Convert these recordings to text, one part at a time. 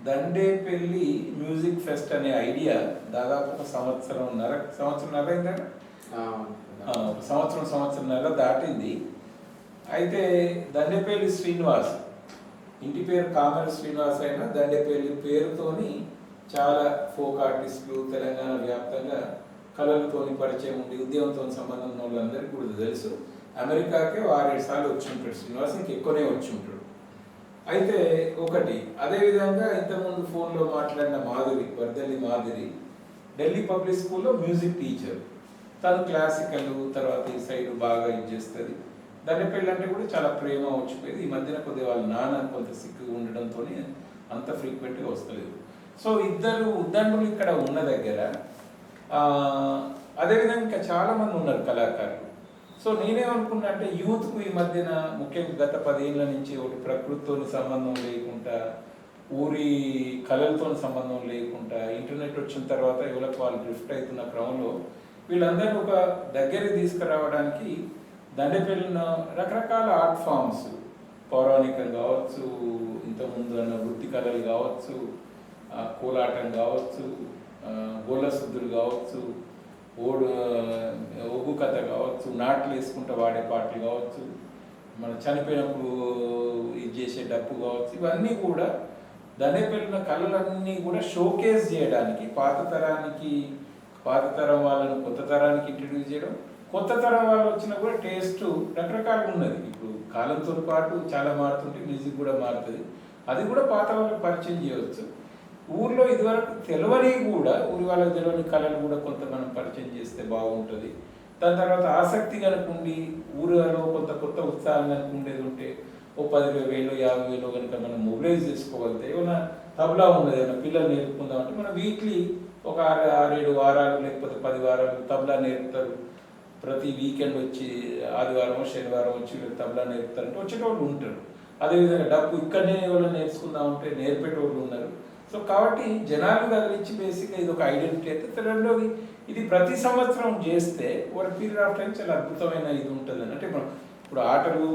Dandepalli music pest అనే idea దాదాపు ఒక సంవత్సరంన్నర అయిందా? సంవత్సరంన్నర దాటింది. అయితే దండేపల్లి శ్రీనివాస్, ఇంటి పేరు కామరి శ్రీనివాస్ అయినా దండేపల్లి పేరుతోని చాలా ఫోక్ ఆర్టిస్టులు తెలంగాణ వ్యాప్తంగా కళలతోని పరిచయం ఉండి ఉద్యమంతో సంబంధం ఉన్న వాళ్ళందరికీ కూడా తెలుసు. అమెరికాకే 6-7 సార్లు వచ్చి ఉంటాడు శ్రీనివాస్, ఇంకెక్కువనే వచ్చి ఉంటాడు. అయితే ఒకటి, అదేవిధంగా ఇంతకుముందు ఫోన్లో మాట్లాడిన వర్దల్లి మాధురి ఢిల్లీ పబ్లిక్ స్కూల్లో మ్యూజిక్ టీచర్. తను క్లాసికల్ తర్వాత ఈ సైడ్ బాగా ఇది చేస్తుంది. దండేపల్లి అంటే కూడా చాలా ప్రేమ వచ్చిపోయింది. ఈ మధ్యన కొద్దిగా వాళ్ళ నాన్న కొంత సిక్కుగా ఉండడంతో అంత ఫ్రీక్వెంట్గా వస్తలేదు. సో ఇద్దరు ఉద్దండులు ఇక్కడ ఉన్న దగ్గర అదేవిధంగా ఇంకా చాలామంది ఉన్నారు కళాకారులు. సో నేనేమనుకున్నా అంటే యూత్కు ఈ మధ్యన ముఖ్యంగా గత 10 ఏళ్ళ నుంచి ఒకటి ప్రకృతితో సంబంధం లేకుండా, ఊరి కళలతో సంబంధం లేకుండా, ఇంటర్నెట్ వచ్చిన తర్వాత ఎవరికి వాళ్ళు డ్రిఫ్ట్ అవుతున్న క్రమంలో వీళ్ళందరినీ ఒక దగ్గరికి తీసుకురావడానికి దండేపల్లిలో రకరకాల ఆర్ట్ ఫామ్స్, పౌరాణికం కావచ్చు, ఇంతకుముందు అన్న వృత్తి కళలు కావచ్చు, కోలాటం కావచ్చు, గోళ్ళశుద్ధులు కావచ్చు, ఒగ్గు కథ కావచ్చు, నాట్లు వేసుకుంటూ వాడే పాటలు కావచ్చు, మన చనిపోయినప్పుడు ఇది చేసే డప్పు కావచ్చు, ఇవన్నీ కూడా దండేపల్లిన కళలన్నీ కూడా షోకేస్ చేయడానికి పాత తరం వాళ్ళను కొత్త తరానికి ఇంట్రడ్యూస్ చేయడం, కొత్త తరం వాళ్ళు వచ్చినా కూడా టేస్ట్ రకరకాలుగా ఉన్నది. ఇప్పుడు కాలంతో పాటు చాలా మారుతుంటే మ్యూజిక్ కూడా మారుతుంది. అది కూడా పాత వాళ్ళకి పరిచయం చేయవచ్చు. ఊర్లో ఇదివరకు తెలియని కూడా ఊరి వాళ్ళకి తెలియని కళలు కూడా కొంత మనం పరిచయం చేస్తే బాగుంటుంది. దాని తర్వాత ఆసక్తి కనుక ఉండి ఊరిలో కొంత కొత్త ఉత్సాహం కనుక ఉండేది ఉంటే ఓ 10,000, 50,000 కనుక మనం మొబిలైజ్ చేసుకోగలిగితే, ఏమైనా తబలా ఉన్నది ఏమైనా పిల్లలు నేర్పుకుందామంటే మనం వీక్లీ ఒక 6-7 వారాలు లేకపోతే 10 వారాలు తబలా నేర్పుతారు. ప్రతి వీకెండ్ వచ్చి ఆదివారం శనివారం వచ్చి వీళ్ళు తబలా నేర్పుతారంటే వచ్చేటోళ్ళు ఉంటారు. అదేవిధంగా డబ్బు ఇక్కడనే ఎవరు నేర్చుకుందామంటే నేర్పేటోళ్ళు ఉన్నారు. సో కాబట్టి జనాలు తగిలించి బేసిక్గా ఇది ఒక ఐడెంటిటీ అయితే. రెండోది, ఇది ప్రతి సంవత్సరం చేస్తే ఒక పీరియడ్ ఆఫ్ టైం చాలా అద్భుతమైన ఇది ఉంటుంది. అంటే మనం ఇప్పుడు ఆటలు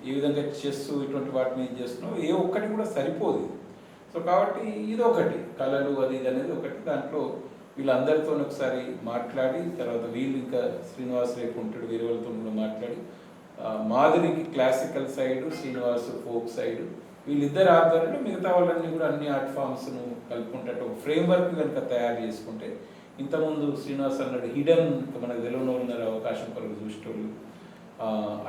ఏ విధంగా చెస్ ఇటువంటి వాటిని చేస్తున్నాం, ఏ ఒక్కటి కూడా సరిపోదు. సో కాబట్టి ఇది ఒకటి, కళలు అది ఇది అనేది ఒకటి. దాంట్లో వీళ్ళందరితో ఒకసారి మాట్లాడి తర్వాత వీళ్ళు ఇంకా శ్రీనివాస్ రేపు ఉంటాడు, వేరే వాళ్ళతో కూడా మాట్లాడి మాధురికి classical side, Srinivas folk side, వీళ్ళిద్దరు ఆధ్వర్యంలో మిగతా వాళ్ళని కూడా అన్ని ఆర్ట్ ఫామ్స్ను కలుపుకుంటే ఒక ఫ్రేమ్వర్క్ కనుక తయారు చేసుకుంటే, ఇంతకుముందు శ్రీనివాస్ అన్నాడు హిడెన్ మనకు తెలియని ఉన్నారు అవకాశం కొరకు చూసేటోళ్ళు,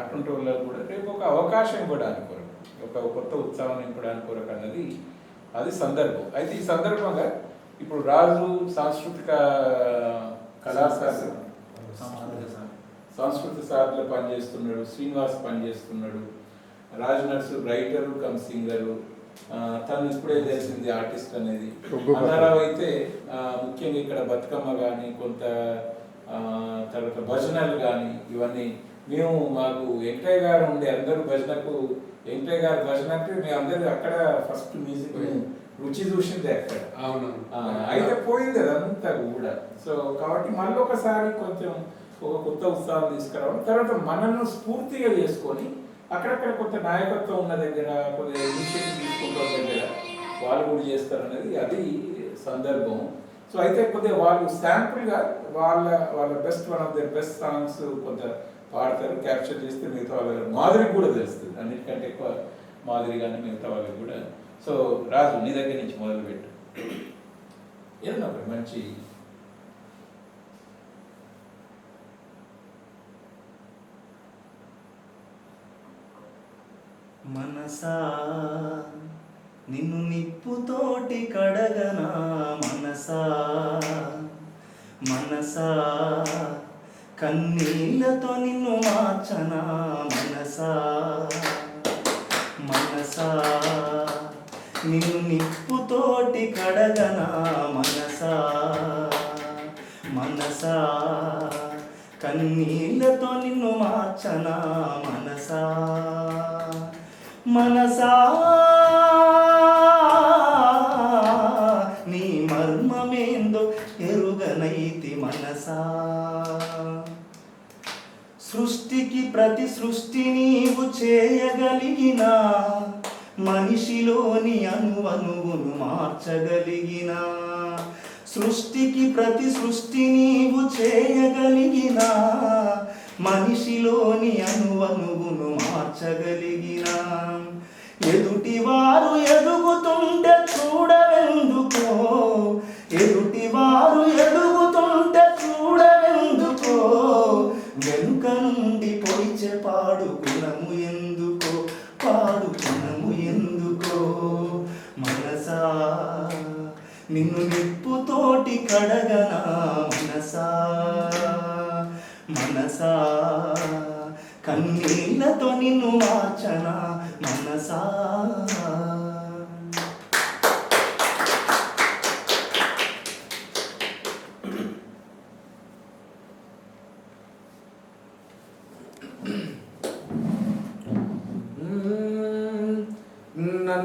అటువంటి వాళ్ళకు కూడా రేపు ఒక అవకాశం ఇవ్వడానికి కొరకు, ఒక కొత్త ఉత్సాహం నింపడానికి కొరకు అన్నది అది సందర్భం. అయితే ఈ సందర్భంగా ఇప్పుడు రాజు సాంస్కృతిక సాధనలో పనిచేస్తున్నాడు, శ్రీనివాస్ పనిచేస్తున్నాడు, రాజు నర్సు రైటరు కమ్ సింగరు, తను ఇప్పుడే తెలిసింది ఆర్టిస్ట్ అనేది. అన్నారావు అయితే ముఖ్యంగా ఇక్కడ బతుకమ్మ కానీ కొంత తర్వాత భజనలు కానీ ఇవన్నీ మాకు వెంకయ్య గారు ఉండే అందరూ భజనకు, వెంకయ్య గారు భజన అంటే మేము అందరూ అక్కడ ఫస్ట్ మ్యూజిక్ రుచి చూసింది అక్కడ. అవును, అయితే పోయింది అదంతా కూడా. సో కాబట్టి మళ్ళీ ఒకసారి కొంచెం ఒక కొత్త ఉత్సాహం తీసుకురావడం, తర్వాత మనల్ని స్ఫూర్తిగా చేసుకొని అక్కడక్కడ కొంత నాయకత్వం ఉన్న దగ్గర కొద్దిగా ఇనిషియేటివ్ తీసుకుంటున్న దగ్గర వాళ్ళు కూడా చేస్తారనేది అది సందర్భం. సో అయితే కొద్దిగా వాళ్ళు శాంపుల్గా వాళ్ళ best one of their best songs కొంత పాడతారు, క్యాప్చర్ చేస్తే మిగతా వాళ్ళ మాధురికి కూడా తెలుస్తుంది. అన్నిటికంటే ఎక్కువ మాధురి కానీ మిగతా వాళ్ళకి కూడా. సో రాజు నీ దగ్గర నుంచి మొదలుపెట్టు, ఏదన్నా ఒక మంచి మనసా నిన్ను నిప్పుతోటి కడగనా, మనసా మనసా కన్నీళ్లతో నిన్ను మార్చనా, మనసా మనసా నిన్ను నిప్పుతోటి కడగనా, మనసా మనసా కన్నీళ్లతో నిన్ను మార్చనా, మనసా మనసా నీ మర్మమేందో ఎరుగనైతి, మనసా సృష్టికి ప్రతి సృష్టి నీవు చేయగలిగిన మనిషిలోని అణువణువును మార్చగలిగిన సృష్టికి ప్రతి సృష్టి నీవు చేయగలిగిన మనిషిలోని అణువణువును మార్చగలిగిన ఎదుటివారు ఎదుగుతుంటే చూడవెందుకో ఎదుటివారు ఎదుగుతుంటే చూడవెందుకో వెనుక నుండి పొడిచె పాడుకునము ఎందుకో పాడుకునము ఎందుకో మనసా నిన్ను నిప్పుతోటి కడగనా మనసా మనసా కన్నీళ్లతో నిన్ను మార్చనా మనసా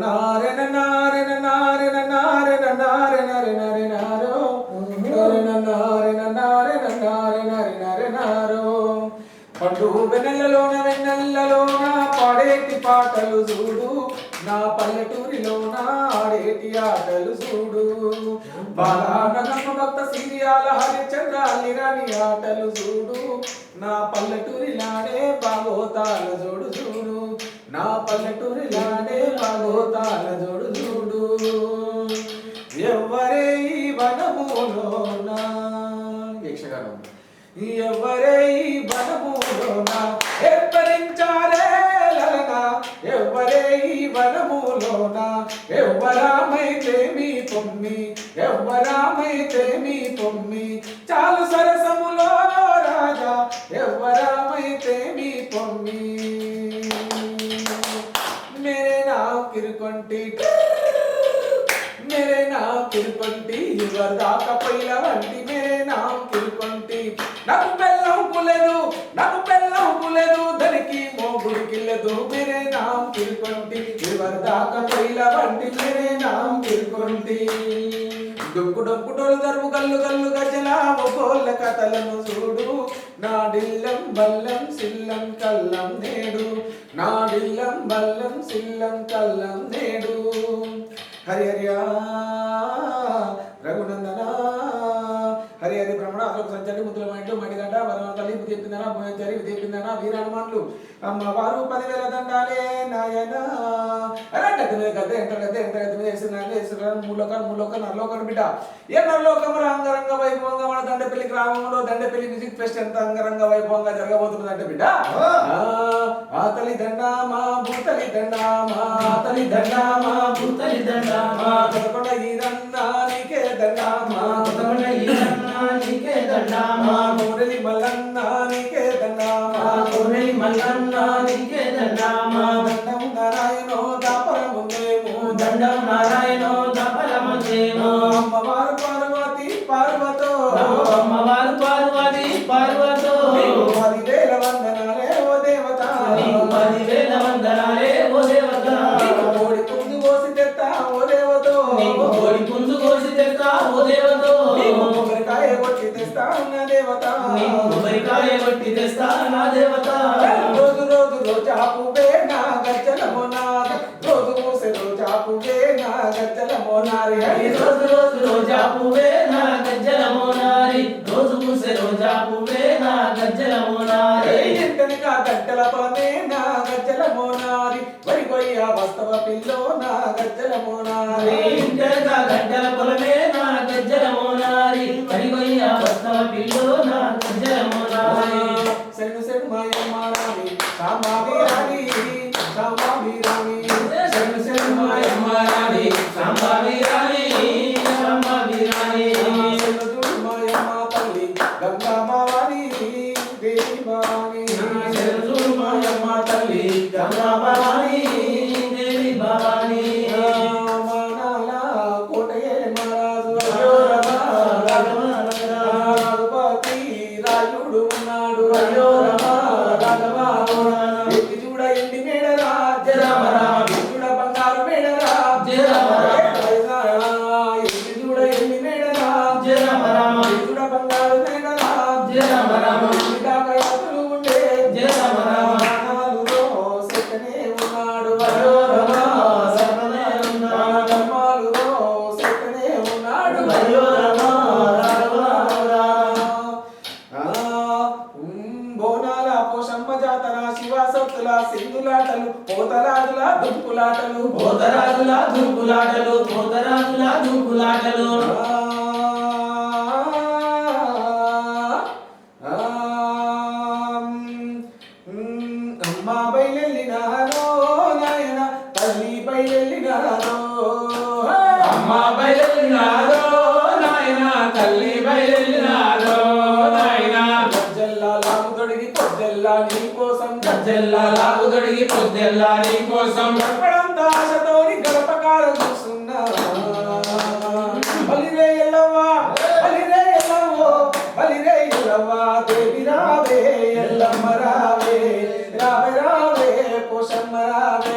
నారే నారే నారే నారే నారే నారే నారే నారో నారే నారే నారే నారే నారే నారే నారో పండు వెన్నెలలోన పాడేటి పాటలు చూడు నా పల్లెటూరిలోన ఆడేటి ఆటలు చూడు బాలానగమ్మ భక్త సీరియాల హరిచంద్ర అల్లిరాని ఆటలు చూడు నా పల్లెటూరిలాడే బాగోతాల జోడు చూడు నా పల్లెటూరిలాడే బాగోతాల జోడు చూడు ఎవరే ఈ వనములోన యక్షగానం ఎవరే ఈ వనములోన ఎవ్వరించారే లలనా ఎవరే ఈ వనములోన ఎవ్వరామైతే మీ పొమ్మి ఎవ్వరామైతే మీ పొమ్మి చాలు సరసములో రాజా ఎవ్వరామైతే మీ పొమ్మి मेरे नाम किरकोंटी मेरे नाम किरकोंटी युवरदाका पहिला వంటి मेरे नाम किरकोंटी నాకు బెల్లం పులేదు దరికి మోగుడికి లేదు मेरे नाम किरकोंटी युवरదాకా पहिला వంటి मेरे नाम किरकोंटी డొక్కు డొక్కు డోలు దరువు గల్లు గల్లు గజల ఒగోళ్ళ కథలను చూడు నాడిల్లం బల్లం సిల్లం కల్లం నేడు నాడిల్లం బల్లం సిల్లం కల్లం నేడు హరి హరియా రఘునందన హరి హరి బ్రహ్మణ అసలు సంచరి ముద్దుల మైండు మణిగంట వరవంతలి విదీప్తిందన భోజరి విదీప్తిందన వీరానుమాన్లు అమ్మవారు 10,000 దండాలే నాయన అరే గద్దె మీద గద్దె ఎంత గద్దె మీద వేసిన మూలోకాలు నరలోకాలు బిడ్డ ఏ నరలోకములు అంగరంగ వైభవంగా మన దండపల్లి గ్రామంలో దండపల్లి మ్యూజిక్ ఫెస్ట్ ఎంత అంగరంగ వైభవంగా జరగబోతుంది అంటే బిడ్డ ఆతలి దండామా భూతలి దండామా ఆతలి దండామా భూతలి దండామా కొత్తకొండ ఈరన్నా నీకే దండామా కొత్తకొండ ఈరన్నా నీకే దండామా కోరెలి మల్లన్న నీకే దండామా కోరెలి మల్లన్న నీకే దండామా దండం నారాయణో దాపరముందేమో దండం నారాయణో దాపరముందేమో అమ్మవారు పార్వతో అమ్మవారు పార్వతో 10,000 వందనాలే ఓ దేవత 10,000 వందనాలే ఓ దేవత కోడి పుంజు కోసి తెత్తా ఓ దేవతో కోడి పుంజు కోసి తెత్తా ఓ దేవతో కొబ్బరికాయ కొట్టి తెస్తా నా దేవత కొబ్బరికాయ కొట్టి తెస్తా నా దేవత రోజు రోజాపువే నా గజ్జల మోనార్ రోజు మూసే రోజాపువే నా గజ్జల మోనారి రోజు రోజాపువే నా గజ్జల మోనారి రోజు మూసే రోజాపువే నా గజ్జల మోనారి ఇంటనిగా గజ్జల పొలమే నా గజ్జల మోనారి వరి కొయ్య వాస్తవ పిల్లో నా గజ్జల మోనారి ఇంటనిగా గజ్జల పొలమే నా గజ్జల మోనారి వరి కొయ్య వాస్తవ పిల్లో నా గజ్జల మోనారి సెను సెను మాయమ్మారాని సాంబావీరాని సెను సెను మాయమ్మారాని సాంబావీరాని సెను చూడు మాయమ్మ తల్లి గంగా భవాని దేవి భవాని సెను చూడు మాయమ్మ తల్లి గంగా భవాని దేవి భవాని మానాల అయ్యో రామా బోనాల పోషమ్మ జాతర శివ సత్తుల సింధులాటలు పోతరాజుల దుంపులాటలు పోతరాజుల దుంకులాటలు పోతరాజుల దుంకులాటలు అమ్మ బయలెల్లినారో నాయన తల్లి బయలెల్లినారో అమ్మ బయలునారో నాయన తల్లి బయలునారో నాయన గజ్జల్లా లాగు తొడిగి పొద్దెల్లా నీ కోసం గజ్జెల్లా లాగు తొడిగి పొద్దెల్లా నీ కోసం గడపడంత ఆశతోని గడపకాల చూస్తున్నా బలిరే ఎల్లవ్వా బలిరే ఎల్లవ్వో బలిరే ఎల్లవ్వా దేవి రావే ఎల్లమ్మ రావే రావే రావే పోషమ్మ రావే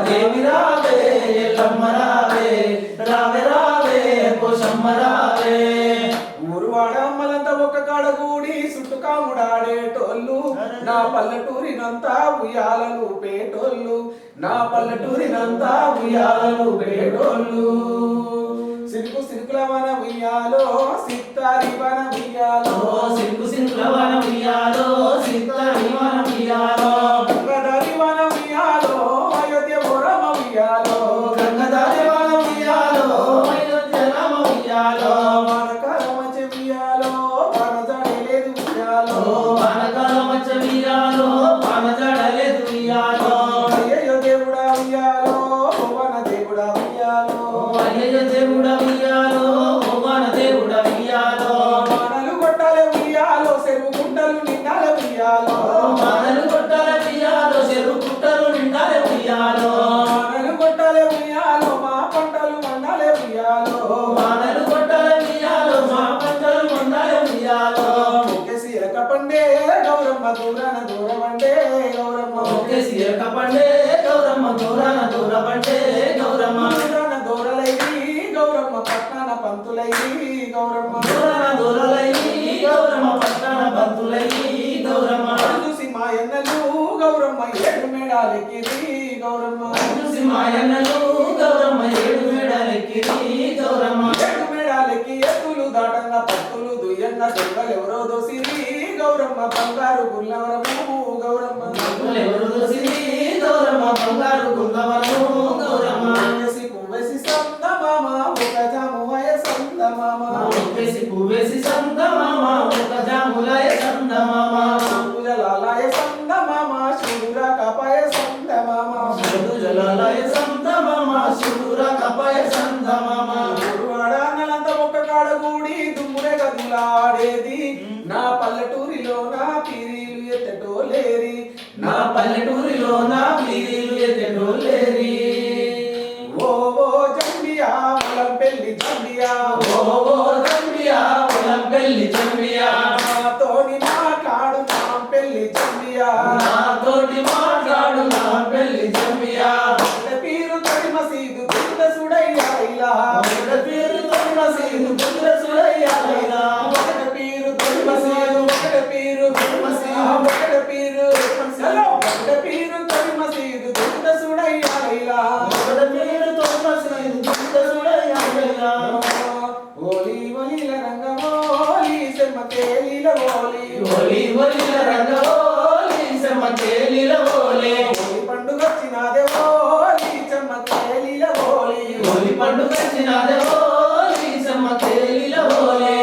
దేవి రావే ఎల్లమ్మ రావే రావే రావే పోషమ్మ రావే ఊరువాడ అమ్మలంతా ఒక కాడ కూడి చుట్టుకాముడాడేటోళ్ళు నా పల్లెటూరినంతా ఉయ్యాలలు పేటోళ్ళు నా పల్లెటూరినంతా ఉయ్యాలలు పేటోళ్ళు సిరుకు సిరుకుల వన ఉయ్యాలో సిత్తారి వన ఉయ్యాలో సింకు సింకుల వన ఉయ్యాలో సిత్తారి వన ఉయ్యాలో గంగదారి వన ఉయ్యాలో అయోధ్య బోరమ ఉయ్యాలో గంగదారి వన ఉయ్యాలో అయోధ్య రామ ఉయ్యాలో వానకాల మధ్య ఉయ్యాలో వానజాడే లేదు ఉయ్యాలో వానకాల మచ్చ ఉయ్యాలో వానజడలేదు ఉయ్యాలో అయ్యయ్యో దేవుడా ఉయ్యాలో భువన దేవుడా ఉయ్యాలో అయ్యయ్య దేవుడ ఉయ్యాలో భువన దేవుడ ఉయ్యాలో వానలు కొట్టాలే ఉయ్యాలో చెరువు గుంటలు నిండాలే ఉయ్యాలో వానలు కొట్టాల ఉయ్యాలో చెరువు పుట్టలు నిండాలే ఉయ్యాలో వానలు కొట్టాలే ఉయ్యాలో మా పంటలు వండాలే ఉయ్యాలో వానలు కొట్టాల ఉయ్యాలో మా పంటలు మండాలే ఉయ్యాలో ఒకే సీరక పండే గౌరమ్మ దూరాన దూరమండే గౌరమ్మ ఒకే సీరక పండే గౌరమ్మ దూరాన దూరపండే గౌరమ్మ దూరాన దూరలైది గౌరమ్మ పట్నాన పంతులైది గౌరమ్మ దూరాన దూరలై గౌరమ్మ పట్టణ బంతులై గౌరమ్మ చూసి మా ఎన్నలు గౌరమ్మ ఏడు మేడాలెక్కిరి గౌరమ్మ చూసి మాయన్నలు గౌరమ్మ ఏడు మేడలెక్కిరి గౌరమ్మ ఏడు మేడాలెక్కి ఎత్తులు దాటంగా పత్తులు దుయ్యంగా దొంగలెవరో దోసిరి గౌరమ్మ బంగారు గుల్లవరము గౌరమ్మ ఎవరు దోసిరి గౌరమ్మ బంగారు గుంగవను గౌరమ్మ వేసి పువ్వేసి సంద మామ ఒక జాము సంద మామ వేసి పువ్వేసి సంద మామ ఒక జాములయ సంద మామ పూజలాలయ సంద మామ శివురా కపాయ సంద మామ శివుడు జలాలయ సంద మామ శివురా కపాయ సంద మామ గురువాడానంత ఒక్క కాడ కూడి దుమ్మురే గదులాడేది నా పల్లెటూరిలో నా పీరీలు ఎత్తటోలేరి నా పల్లెటూరిలో నా పీరీలు ఎత్తెడోలేరి ఓ ఓ జంబియా పొలం పెళ్లి జంబియా ఓ రంబియా పొలం పెళ్లి జంబియా నాతోని మాట్లాడు నా పెళ్లి జంబియా నాతోటి మాట్లాడు నా పెళ్లి జంబియా పీరు తడి మసీదు దుండ సుడయ్యా ఇలా ఒక పేరు తొమ్మ సీదు పుత్ర సురయ్యాలైనా ఒకటి పీరు తడి మసీదు ఒకటి పీరు తడి మసీదు ఒకటి పీరు హలో ఒకటి పీరు తడి మసీదు దుండ సుడయ్యా ఇలా ఒక పేరు తొమ్మ సీదు పుత్ర సురయ్యాలైనా ఓలి ఒలిల రంగమోలి సెమ్మకేలిల ఓలి ఒలి ఒలిల రంగోలి సెమ్మకేలిల ఓలే ఓలి పండుగొచ్చినాదే ఓలి చెమ్మకేలిల ఓలి ఒలి పండుగ వచ్చినాదే ఓలి సెమ్మకేలిల ఓలే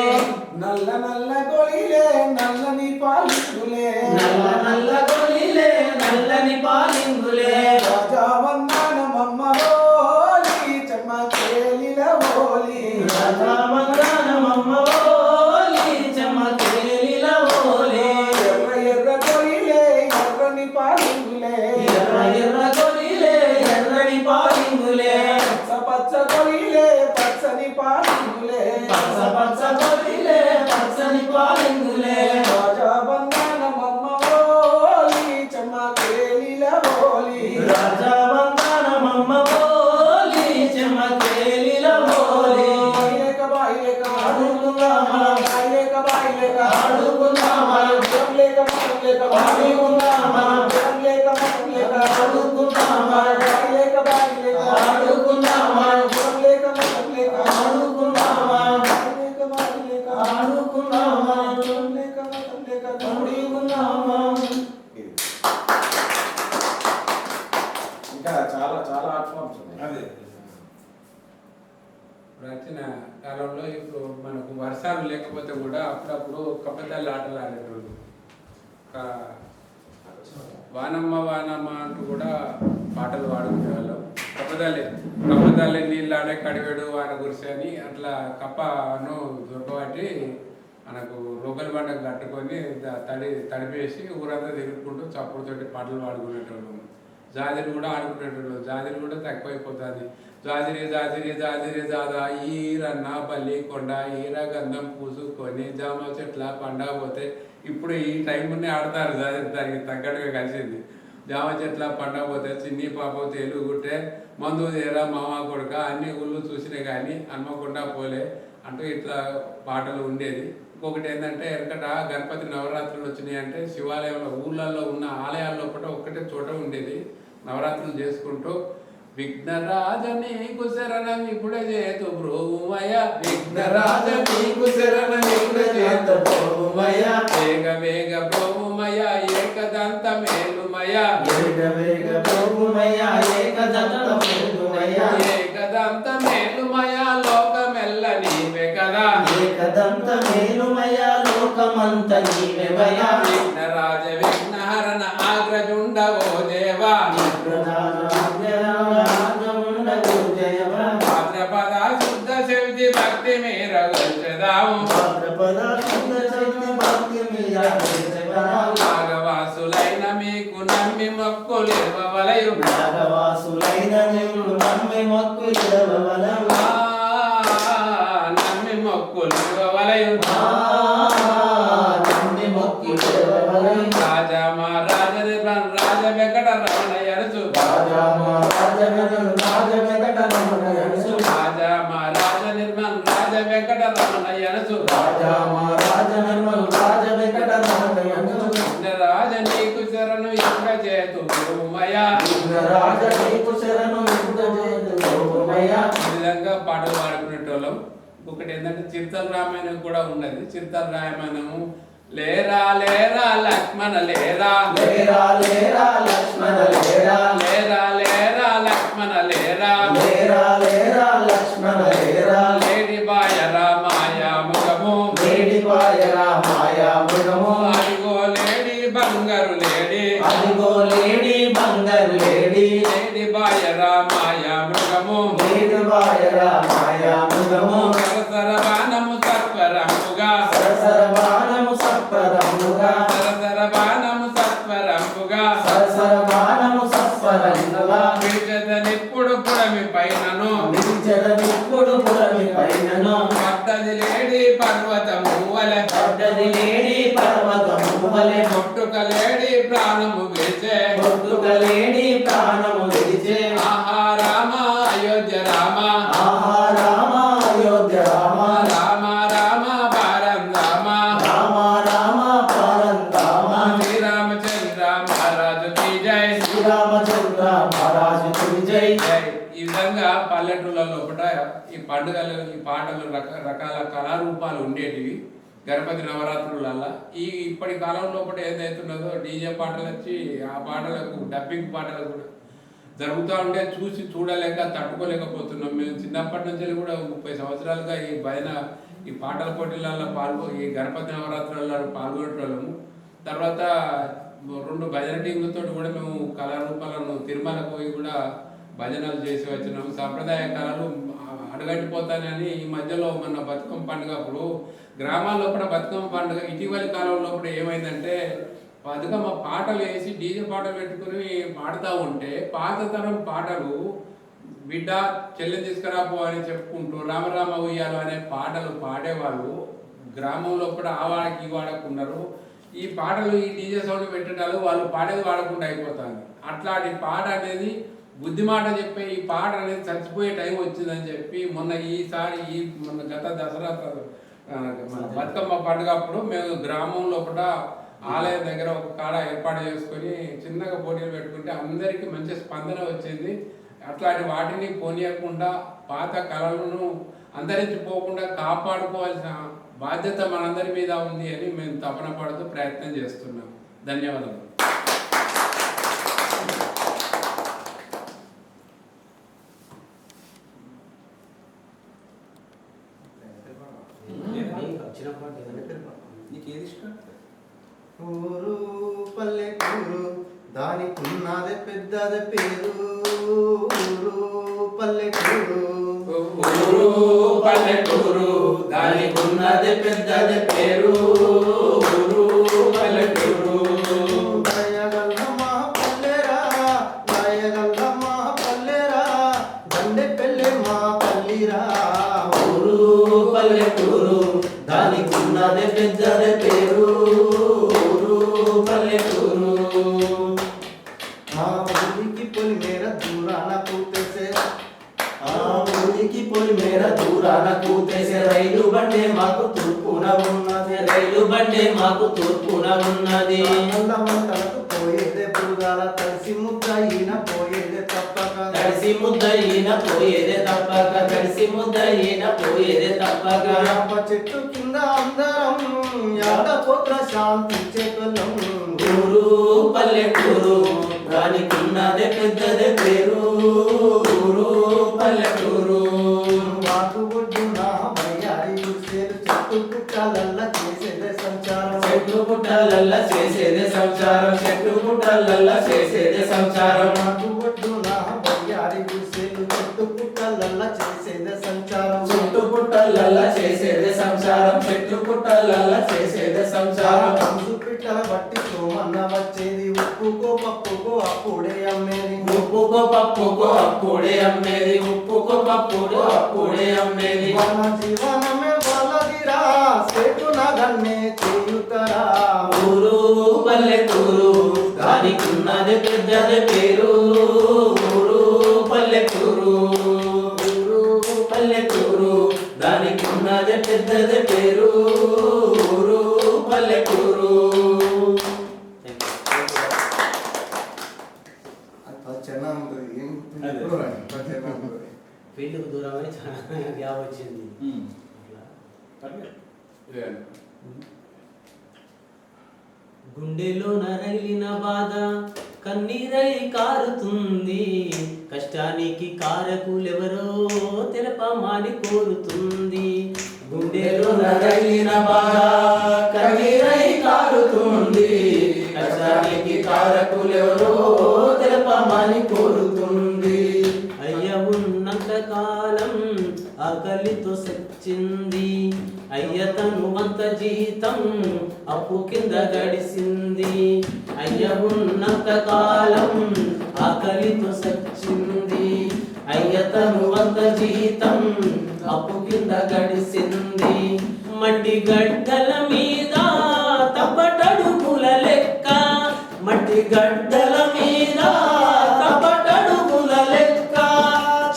నల్ల నల్ల గొలిలే నల్లని పాలింగులే నల్ల నల్ల గొలిలే నల్లని పాలింగులే రాజా వందనమమ్మ ఓలి చెమ్మకేలిల ఓలి రాజామంగనమమ్మ ఓలి చెమ్మకేలిల ఓలే ఎర్ర ఎర్ర గొలిలే ఎర్రని పాలింగులే ఎర్ర ఎర్ర గొలిలే ఎర్రని పాలింగులే పచ్చ పచ్చ గొలిలే పచ్చని పాలింగులే పచ్చ పచ్చ గొలిలే పచ్చని పాలింగులే రాజా వందనమమ్మ ఓలి చెమ్మకేలిల ఓలి రాజామంగనమమ్మ ఓలి చెమ్మకేలిల ఓలే బాయిలేక బాయిలేక ఆడుకుందామా బాయిలేక బాయిలేక ఆడుకుందామా లేక మనం లేక ఆడుకుందామా లేక మనం లేక ఆడుకుందామా బాయిలేక బాయిలేక ఆడుకుందామా లేక మనం లేక ఆడుకుందామా ప్రాచీన కాలంలో ఇప్పుడు మనకు వర్షాలు లేకపోతే కూడా అప్పుడప్పుడు కప్పతల్లి ఆటలు ఆడేటోళ్ళు. వానమ్మ వానమ్మ అంటూ కూడా పాటలు పాడుకునేవాళ్ళం. కప్పతల్లి నీళ్ళు ఆడే కడివేడు వాన కురిసే అని అట్లా కప్పను దొరకబట్టి మనకు రోకలి బండకు కట్టుకొని తడిపేసి ఊరంతా తిరుగుకుంటూ చప్పుడుతోటి పాటలు పాడుకునేటోళ్ళం. జాజిరి కూడా ఆడుకునేటోళ్ళు. జాజిరి కూడా తక్కువైపోతుంది. జాజిరి జాజిరి జాజిరి జాదా ఈరన్న పల్లి కొండ ఈర గంధం పూసుకొని జామ చెట్ల పండకపోతే ఇప్పుడు ఈ టైంని ఆడతారు. జాజిరి దానికి తగ్గట్టుగా కలిసింది. జామ చెట్ల పండకపోతే చిన్ని పాప తెలుగుంటే మందు తీరా మామ కొడుక అన్ని ఊళ్ళు చూసినా కానీ హన్మకొండ పోలే అంటూ ఇట్లా పాటలు ఉండేది. ఇంకొకటి ఏంటంటే వెనకట గణపతి నవరాత్రులు వచ్చినాయి అంటే శివాలయంలో ఊళ్ళల్లో ఉన్న ఆలయాల్లో కూడా ఒక్కటే చోట ఉండేది. నవరాత్రులు చేసుకుంటూ విఘ్నరాజ నీకు శరణం ఇప్పుడే చేతు బ్రోమయ విఘ్నరాజ నీకు శరణం ఇప్పుడే చేతు బ్రోమయ వేగ వేగ బ్రోమయ ఏకదంత మేలుమయ వేగ వేగ బ్రోమయ ఏకదంత మేలుమయ ఏకదంత మేలుమయ లోకమెల్ల నీవే కదా ఏకదంత మేలుమయ లోకమంత నీవే విఘ్నరాజ విఘ్నహరణ ఆగ్రజుండవో దేవా భాద్రపద శుద్ధ శక్తి భక్తి మీర వచ్చదాము నాగవాసులైన మీకు నమ్మి మొక్కులు ఇవ్వవలయు నమ్మి మొక్కులు ఇవ్వవలయు రాజా మహారాజ రాజ వెంకట రమణయ్య అరుచు రాజా మహారాజ నిర్మల్ రాజ వెంకట రమణయ్య అరుచు రాజ నీకు శరణు ఇంక చేతు ఈ విధంగా పాటలు పాడుకునేటోళ్ళం. ఇంకొకటి ఏంటంటే చిరుతల రామాయణం కూడా ఉన్నది. చిరుతల రామాయణము లేరా లేరా లక్ష్మణ లేరా లేరా లేరా లక్ష్మణ లేరా లేరా లేరా లక్ష్మణ లేరా లేరా లేరా లక్ష్మణ లేరా లేడి బాయ రామాయ ముఖము లేడి బాయ రామాయ ముఖము అదిగో లేడి బంగారు లేడి అదిగో లేడి బంగారు లేడి లేడి బాయ రామాయ మృగము లేడి బాయ రామాయ ముఖము సరసర బాణము సత్వరముగా సరసర బాణము సత్వరముగా సరసర బాణము సత్వరముగా సరసర బాణము సత్వరముగా విడిచెద నిప్పుడు పుడమి పైనను విడిచెద నిప్పుడు పుడమి పైనను పట్టది లేడి పర్వతము వలె పడ్డది లేడి పర్వతము వలె కొట్టుక లేడి ప్రాణము విడిచే కొట్టుక లేడి ప్రాణము విడిచే ఆహా రామ అయోధ్య రామ ఆహా రామ అయోధ్య రామ రామ రామ భారం రామ రామ రామ పరంధామ శ్రీరామచంద్ర మహారాజు కీ జై శ్రీరామచంద్ర మహారాజు జై జై. ఈ విధంగా పల్లెటూళ్ళలో ఒకట ఈ పండుగలు ఈ పాటలు రకరకాల కళారూపాలు ఉండేటివి గణపతి నవరాత్రులల్లా. ఈ ఇప్పటి కాలంలో కూడా ఏదైతున్నదో డీజే పాటలు వచ్చి ఆ పాటలకు డబ్బింగ్ పాటలు కూడా జరుగుతూ ఉంటే చూసి చూడలేక తట్టుకోలేకపోతున్నాం. మేము చిన్నప్పటి నుంచి కూడా 30 సంవత్సరాలుగా ఈ భజన ఈ పాటల పోటీలలో ఈ గణపతి నవరాత్రులలో పాల్గొనేటోళ్ళము. తర్వాత 2 భజన టీంలతో కూడా మేము కళారూపాలను తిరుమలకు పోయి కూడా భజనలు చేసి వచ్చినాము. సాంప్రదాయ కళలు అడగట్టిపోతానని ఈ మధ్యలో మన బతుకమ్మ పండుగ అప్పుడు గ్రామాల్లో కూడా బతుకమ్మ పండుగ ఇటీవలి కాలంలో కూడా ఏమైందంటే బతుకమ్మ పాటలు వేసి డీజే పాటలు పెట్టుకుని పాడుతూ ఉంటే పాత తరం పాటలు బిడ్డ చెల్లెని తీసుకురాపో అని చెప్పుకుంటూ రామరామ ఉయ్యాలు అనే పాటలు పాడేవాళ్ళు గ్రామంలో కూడా ఆ వాడకి ఈ వాడకున్నారు. ఈ పాటలు ఈ డీజే సౌండ్ పెట్టడాలు వాళ్ళు పాడేది వాడకుండా అయిపోతుంది. అట్లాంటి పాట అనేది బుద్ధి మాట చెప్పే ఈ పాట అనేది చచ్చిపోయే టైం వచ్చిందని చెప్పి మొన్న గత దసరా మన బతుకమ్మ పండుగ అప్పుడు మేము గ్రామంలో కూడా ఆలయం దగ్గర ఒక కాడ ఏర్పాటు చేసుకొని చిన్నగా పోటీలు పెట్టుకుంటే అందరికీ మంచి స్పందన వచ్చింది. అట్లాంటి వాటిని పోనీయకుండా పాత కళలను అంతరించిపోకుండా కాపాడుకోవాల్సిన బాధ్యత మనందరి మీద ఉంది అని మేము తపన పడుతూ ప్రయత్నం చేస్తున్నాం. ధన్యవాదాలు. పాట ఏదైనా పేరు పాట. నీకు ఏది ఇష్టం? ఊరు పల్లెటూరు దానికున్నదే పెద్దదే పేరు. ఊరు పల్లెటూరు ఊరు పల్లెటూరు దానికున్నది పెద్దది పేరు. ఊరు పల్లెటూరు దయగల్ల మా పల్లెరా, దయగల్ల మా పల్లెరా, దండె పెళ్ళె మా తల్లిరా. ఊరు పల్లెటూరు దానికున్నదే పెద్దదే పేరు. ఊరు పల్లెటూరు ఆ ఊరికి పొలి మేర దూరాన కూతేసే, ఆ ఊరికి పొలి మేర దూరాన కూతేసే, రైలు బండే మాకు తూర్పున ఉన్నది, రైలు బండే మాకు తూర్పున ఉన్నది. వంటలకు పోయేదే పురుగాల, తడిసి ముద్దయిన పోయేదే తప్పక, తడిసి ముద్దయిన పోయేదే తప్పక, తడిసి ముద్దయిన పోయేదే తప్పక. యాప చెట్టు కింద అందరం యాడపోత్ర శాంతి చేతులం. ఊరు పల్లెటూరు దానికున్నదే పెద్దదే పేరు. ఊరు పల్లెటూరు మాకు ఒడ్డున బయ్యారి గుడిసెలు, చెట్టు పుట్టలల్ల చేసేదే సంచారం, చెట్టు పుట్టలల్ల చేసేదే సంచారం, చెట్టు పుట్టలల్ల చేసేదే సంచారం. మాకు ఒడ్డున బయ్యారి గుడిసెలు, చెట్టు పుట్టలల్ల చేసేదే సంచారం, చెట్టు పుట్టలల్ల చేసేదే సంచారం, చెట్టు పుట్టలల్ల చేసేదే సంచారం. కంసు పిట్టల బట్టి సోమన్న వచ్చేది, ఉప్పుకో పప్పుకో అప్పుడే అమ్మేది, ఉప్పుకో పప్పుకో అప్పుడే అమ్మేది, ఉప్పుకో పప్పుకో అప్పుడే అమ్మేది. మన జీవనమే వాళ్ళదిరా, సేటు నగన్నే చేయుతరా. ఊరు పల్లెటూరు దానికున్నది పెద్దది పేరు. ఊరు పల్లెటూరు, ఊరు పల్లెటూరు దానికున్నది పెద్దది పేరు. ఊరు పల్లెటూరు. ఫీల్డ్కు దూరమని చాలా గ్యాప్ వచ్చింది. గుండెలో నరగిలిన బాధ కన్నీరై కారుతుంది, కష్టానికి కారకులెవరో తెలపమని కోరుతుంది. గుండెలో నరగిలిన బాధ కన్నీరై కారుతుంది, కష్టానికి కారకులెవరో తెలపమని కోరుతుంది. అయ్య ఉన్నంత కాలం ఆకలితో సచ్చింది, అయ్య తను అంత జీతం అప్పు కింద గడిసింది. అయ్య ఉన్నంత కాలం ఆకలితో సచ్చింది, అయ్య తను అంత జీతం అప్పు కింద గడిసింది. మట్టి గడ్డల మీద తప్పటడుగుల లెక్క, మట్టి గడ్డల మీద తప్పటడుగుల లెక్క,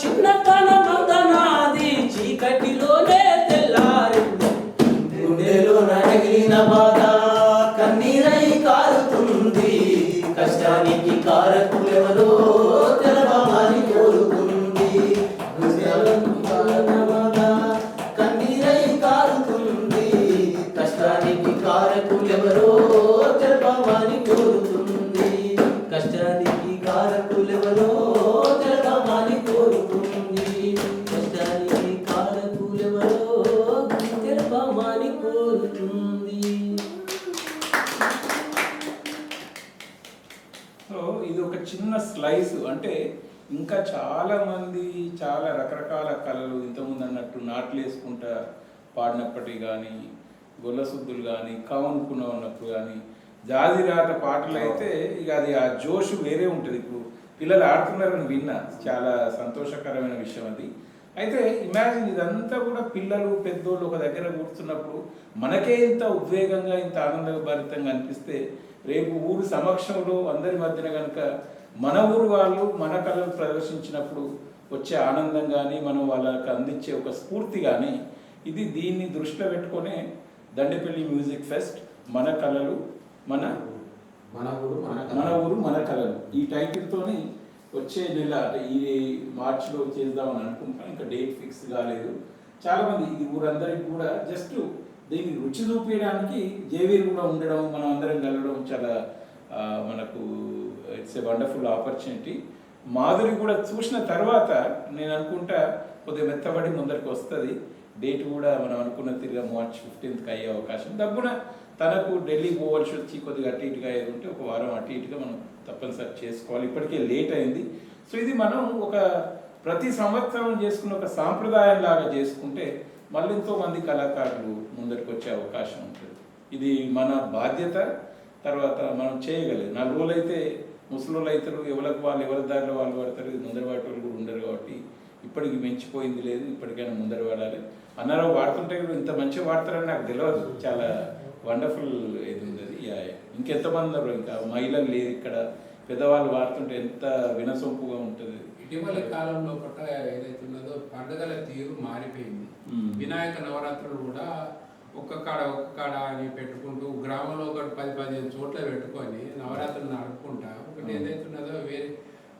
చిన్న కనమదనాది చీకటిలోనే తెల్లారింది. గుండెలో నగిలిన బాధ కన్నీరై కారుతుంది, కష్టానికి కారకులెవరో తెలవమని కోరుతుంది. గుండెలో నగిలిన బాధ కన్నీరై కారుతుంది, కష్టానికి కారకులెవరో తెలవమని కోరుతుంది. కష్టానికి కారకులెవరో తెలవమని కోరుతుంది. కష్టానికి కారకులెవరో తెలవమని కోరుతుంది. సో ఇది ఒక చిన్న స్లైస్, అంటే ఇంకా చాలా మంది చాలా రకరకాల కళలు ఇంతకుముందు అన్నట్టు నాట్లు వేసుకుంటా పాడినప్పటికీ కానీ, గొల్లసుద్దులు కానీ, కవనుకున్న ఉన్నప్పుడు కానీ, జాజిరాట పాటలు అయితే ఇక అది ఆ జోష్ వేరే ఉంటుంది. ఇప్పుడు పిల్లలు ఆడుతున్నారని విన్నా, చాలా సంతోషకరమైన విషయం అది. అయితే ఇమాజిన్ ఇదంతా కూడా పిల్లలు పెద్దోళ్ళు ఒక దగ్గర కూర్చున్నప్పుడు మనకే ఇంత ఉద్వేగంగా ఇంత ఆనందభరితంగా అనిపిస్తే, రేపు ఊరు సమక్షంలో అందరి మధ్యన కనుక మన ఊరు వాళ్ళు మన కళలు ప్రదర్శించినప్పుడు వచ్చే ఆనందం కానీ, మనం వాళ్ళకి అందించే ఒక స్ఫూర్తి కానీ, ఇది దీన్ని దృష్టిలో పెట్టుకొని దండేపల్లి మ్యూజిక్ ఫెస్ట్ మన కళలు మన ఊరు మన కళలు ఈ టైటిల్తోని వచ్చే నెల అంటే ఈ మార్చిలో చేద్దామని అనుకుంటాం. ఇంకా డేట్ ఫిక్స్ కాలేదు. చాలామంది ఇది ఊరందరికి కూడా జస్ట్ దీన్ని రుచి చూపించడానికి జేవీర్ కూడా ఉండడం, మనం అందరం కలవడం చాలా మనకు it's a wonderful opportunity. Madhuri కూడా చూసిన తర్వాత నేను అనుకుంటా కొద్దిగా మెత్తబడి ముందరికి వస్తుంది. డేట్ కూడా మనం అనుకున్న తిరిగా మార్చ్ 15th అయ్యే అవకాశం. డబ్బున తనకు ఢిల్లీ పోవాల్సి వచ్చి కొద్దిగా అటు ఇటుగా ఏది ఉంటే ఒక వారం అటు ఇటుగా మనం తప్పనిసరి చేసుకోవాలి. ఇప్పటికే లేట్ అయింది. సో ఇది మనం ఒక ప్రతి సంవత్సరం చేసుకున్న ఒక సాంప్రదాయం లాగా చేసుకుంటే మళ్ళీ ఎంతో మంది కళాకారులు ముందరికి వచ్చే అవకాశం ఉంటుంది. ఇది మన బాధ్యత. తర్వాత మనం చేయగలిగి 4 రోజులు అయితే ముసలోళ్ళు అవుతారు, ఎవరికి వాళ్ళు ఎవరి దారిలో వాళ్ళు పడతారు. ముందర వాటి వాళ్ళు కూడా ఉండరు కాబట్టి ఇప్పటికి మించిపోయింది లేదు. ఇప్పటికైనా ముందర వాడాలి. అన్నారు వాడుతుంటే కూడా ఇంత మంచిగా వాడతారని నాకు తెలియదు. చాలా వండర్ఫుల్ ఇది ఉంది అది. ఇంకెంతమంది ఉన్నారు, ఇంకా మహిళలు లేదు ఇక్కడ, పెద్దవాళ్ళు వాడుతుంటే ఎంత వినసొంపుగా ఉంటుంది. ఇటీవల కాలంలో పట్ల ఏదైతే ఉన్నదో పండుగల తీరు మారిపోయింది. వినాయక నవరాత్రులు కూడా ఒక్క కాడ అని పెట్టుకుంటూ గ్రామంలో ఒకటి 10-15 చోట్ల పెట్టుకొని నవరాత్రులు నడుపుకుంటా ఒకటి ఏదైతే ఉన్నదో వేరే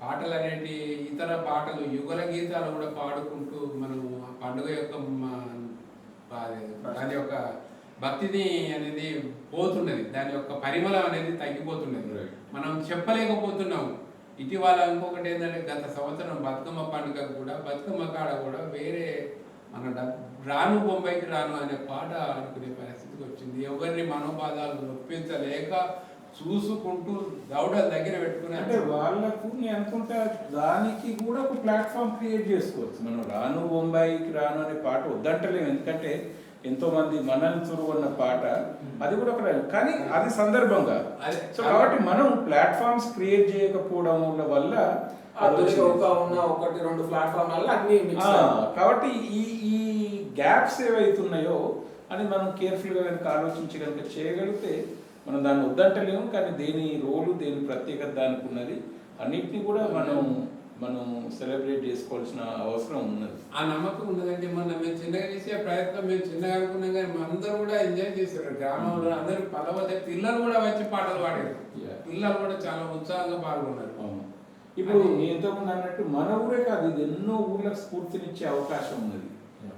పాటలు అనేటి ఇతర పాటలు యుగల గీతాలు కూడా పాడుకుంటూ మనం పండుగ యొక్క దాని యొక్క భక్తిని అనేది పోతున్నది. దాని యొక్క పరిమళం అనేది తగ్గిపోతున్నది. మనం చెప్పలేకపోతున్నాము. ఇటీవల ఇంకొకటి ఏంటంటే గత సంవత్సరం బతుకమ్మ పండుగ కూడా బతుకమ్మ కాడ కూడా వేరే మన రాను బొంబాయికి రాను అనే పాట అనుకునే పరిస్థితికి వచ్చింది. ఎవరిని మనోపాదాలు నొప్పించలేక చూసుకుంటూ దౌడ దగ్గర పెట్టుకుని అంటే వాళ్ళకు నేను అనుకుంటా దానికి కూడా ఒక ప్లాట్ఫామ్ క్రియేట్ చేసుకోవచ్చు. మనం రాను బొంబాయికి రాను అనే పాట వద్దంటలేము. ఎందుకంటే ఎంతో మంది మనల్ని చురువన్న పాట అది కూడా ఒక, కానీ అది సందర్భంగా. సో కాబట్టి మనం ప్లాట్ఫామ్స్ క్రియేట్ చేయకపోవడం వల్ల ఒకటి 2 ప్లాట్ఫామ్లలో అన్ని కాబట్టి ఈ గ్యాప్స్ ఏవైతున్నాయో అని మనం కేర్ఫుల్గా కనుక ఆలోచించి కనుక చేయగలిగితే మనం దాన్ని వద్దంటలేము. కానీ దేని రోలు దేని ప్రత్యేకత దానికి ఉన్నది. అన్నిటినీ కూడా మనం సెలబ్రేట్ చేసుకోవాల్సిన అవసరం ఉన్నది. ఆ నమ్మకం ఉన్నదండి. మనం మేము చిన్నగా చేసే ప్రయత్నం మేము చిన్నగా అనుకున్నాం కానీ అందరూ కూడా ఎంజాయ్ చేశారు. గ్రామంలో అందరూ పలవతే పిల్లలు కూడా వచ్చి పాటలు పాడారు. పిల్లలు కూడా చాలా ఉత్సాహంగా పాల్గొన్నారు. ఇప్పుడు ఎంతోమంది అన్నట్టు మన ఊరే కాదు, ఇది ఎన్నో ఊర్లకు స్ఫూర్తినిచ్చే అవకాశం ఉన్నది.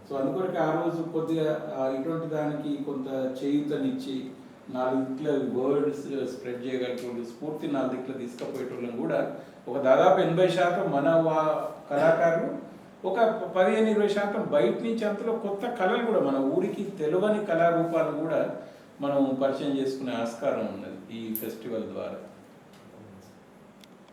సో అందుకొరకు ఆ రోజు కొద్దిగా ఇటువంటి దానికి కొంత చేయూతనిచ్చి 4 దిక్కుల వర్డ్స్ స్ప్రెడ్ చేయగలిగే స్ఫూర్తి 4 దిక్కులు తీసుకుపోయేటోళ్ళని కూడా ఒక దాదాపు 80% మన కళాకారులు, ఒక 15-20% బయట నుంచి అంతలో కొత్త కళలు కూడా మన ఊరికి తెలియని కళారూపాలు కూడా మనం పరిచయం చేసుకునే ఆస్కారం ఉన్నది ఈ ఫెస్టివల్ ద్వారా.